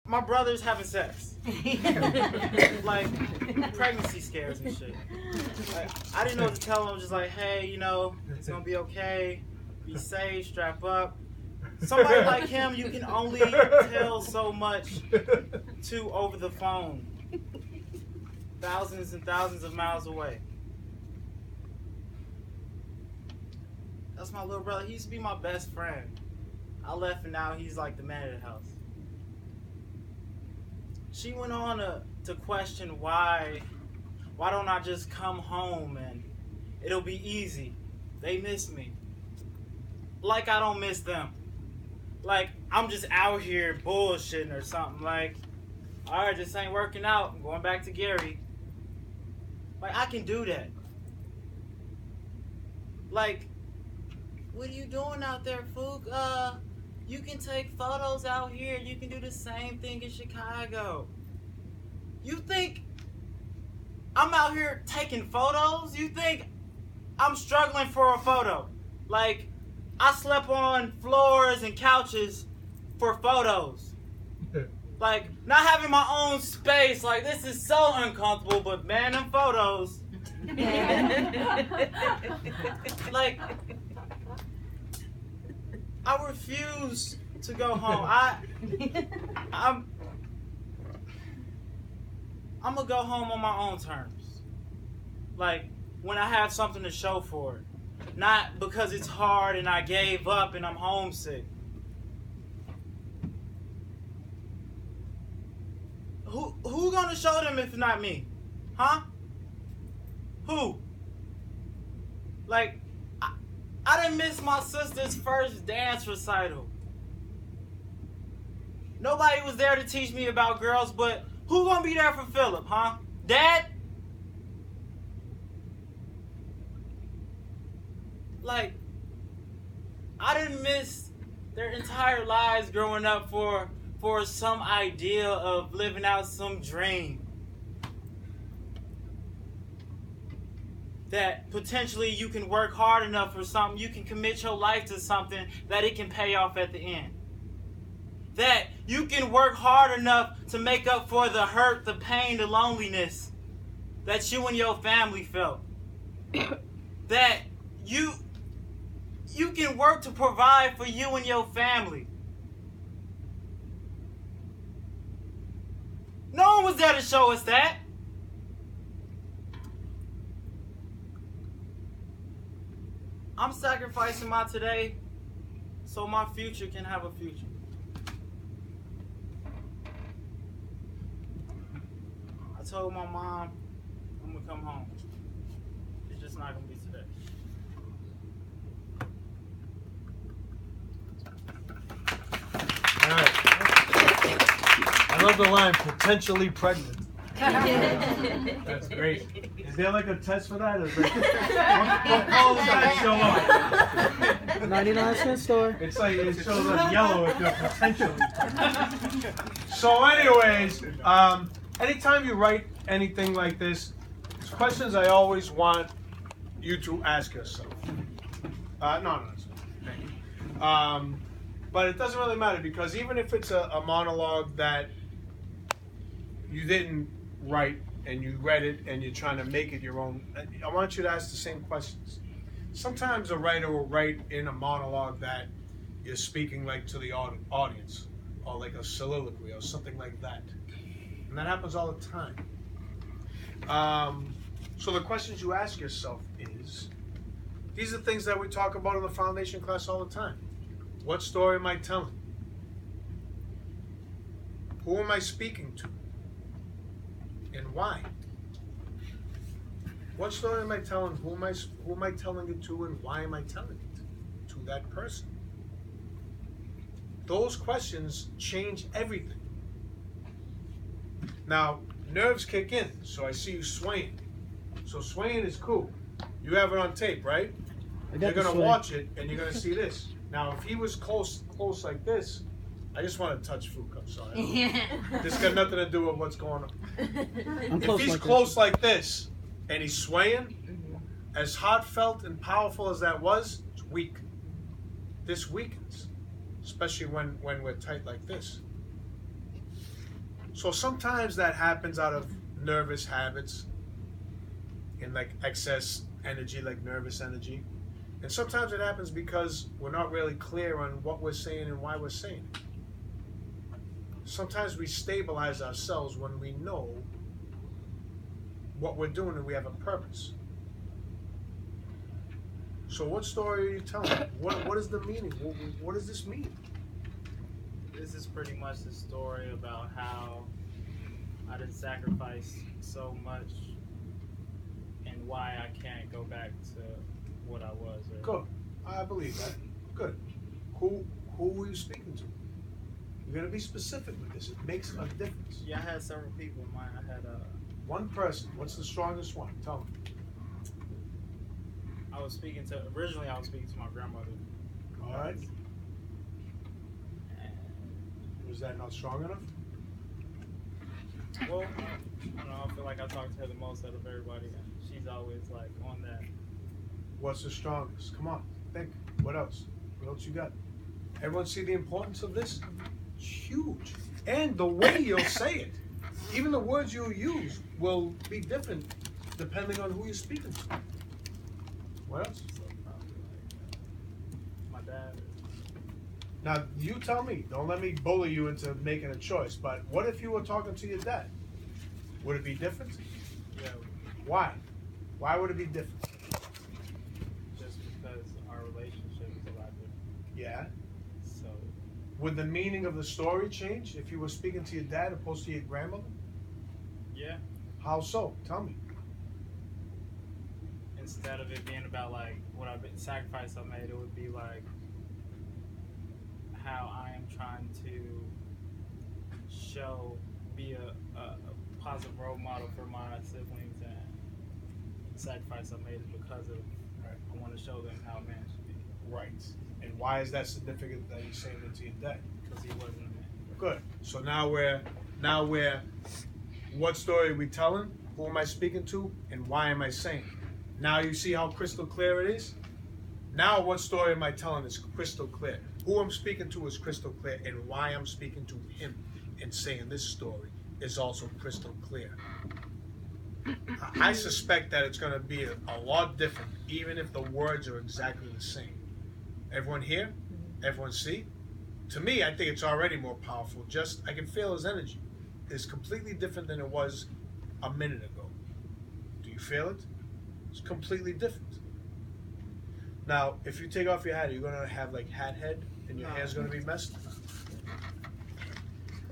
my brother's having sex. Like, pregnancy scares and shit. Like, I didn't know what to tell him. I was just like, hey, you know, it's gonna be okay. Be safe, strap up. Somebody like him, you can only tell so much to over the phone. Thousands and thousands of miles away. That's my little brother. He used to be my best friend. I left and now he's like the man of the house. She went on to question why don't I just come home and it'll be easy. They miss me. Like I don't miss them. Like I'm just out here bullshitting or something. Like, alright, this ain't working out. I'm going back to Gary. Like, I can do that. Like, what are you doing out there, Fook? You can take photos out here. You can do the same thing in Chicago. You think I'm out here taking photos? You think I'm struggling for a photo? Like, I slept on floors and couches for photos. Like, not having my own space. Like, this is so uncomfortable, but man, them photos. Like, I refuse to go home. I'm gonna go home on my own terms. Like, when I have something to show for it. Not because it's hard and I gave up and I'm homesick. Who gonna show them if not me? Huh? Who? Like, I didn't miss my sister's first dance recital. Nobody was there to teach me about girls, but who gonna be there for Philip, huh? Dad? Like, I didn't miss their entire lives growing up for some idea of living out some dream. That potentially you can work hard enough for something, you can commit your life to something that it can pay off at the end. That you can work hard enough to make up for the hurt, the pain, the loneliness that you and your family felt. That you can work to provide for you and your family. No one was there to show us that. I'm sacrificing my today so my future can have a future. I told my mom I'm gonna come home. It's just not gonna be today. All right. I love the line, potentially pregnant. That's great. Is there like a test for that? Is like, what colors that show up? 99-cent store. It's like it shows up yellow if you're potentially pregnant. So anyways, anytime you write anything like this, it's questions I always want you to ask yourself. No, thank you. But it doesn't really matter because even if it's a monologue that you didn't write and you read it and you're trying to make it your own, I want you to ask the same questions. Sometimes a writer will write in a monologue that you're speaking like to the audience or like a soliloquy or something like that. And that happens all the time. So the questions you ask yourself is, these are things that we talk about in the foundation class all the time. What story am I telling? Who am I speaking to? And why? What story am I telling? Who am I telling it to, and why am I telling it to that person? Those questions change everything. Now, nerves kick in, so I see you swaying. So swaying is cool. You have it on tape, right? You're gonna watch it, and you're gonna see this. Now, if he was close like this, I just want to touch Fook. I'm sorry. This got nothing to do with what's going on. If he's close like this and he's swaying, as heartfelt and powerful as that was, it's weak. This weakens, especially when we're tight like this. So sometimes that happens out of nervous habits and like excess energy, like nervous energy. And sometimes it happens because we're not really clear on what we're saying and why we're saying it. Sometimes we stabilize ourselves when we know what we're doing and we have a purpose. So what story are you telling? What is the meaning? What does this mean? This is pretty much the story about how I did sacrifice so much and why I can't go back to what I was. Good. I believe that. Good. Who were you speaking to? You're gonna be specific with this. It makes a difference. Yeah, I had several people in mind. I had one person. What's the strongest one? Tell me. Originally I was speaking to my grandmother. All right. Was that not strong enough? Well, I don't know. I feel like I talk to her the most out of everybody, and she's always like on that. What's the strongest? Come on, think. What else? What else you got? Everyone see the importance of this? It's huge. And the way you'll say it, even the words you'll use will be different depending on who you're speaking to. What else? So probably like my dad. Now, you tell me. Don't let me bully you into making a choice. But what if you were talking to your dad? Would it be different? Yeah. Why? Why would it be different? Just because our relationship is a lot different. Yeah. So. Would the meaning of the story change if you were speaking to your dad opposed to your grandmother? Yeah. How so? Tell me. Instead of it being about like what I've been sacrifice I made, it would be like how I am trying to be a positive role model for my siblings, and the sacrifice I made is because of I want to show them how a man should be. Right. And why is that significant that you're saying it to your dad? Because he wasn't a man. Good. So now we're what story are we telling? Who am I speaking to? And why am I saying it? Now you see how crystal clear it is? Now what story am I telling is crystal clear. Who I'm speaking to is crystal clear, and why I'm speaking to him and saying this story is also crystal clear. I suspect that it's going to be a lot different, even if the words are exactly the same. Everyone here? Everyone see? To me, I think it's already more powerful. Just, I can feel his energy. It's completely different than it was a minute ago. Do you feel it? It's completely different. Now, if you take off your hat, are you going to have like hat head and your hair's going to be messed?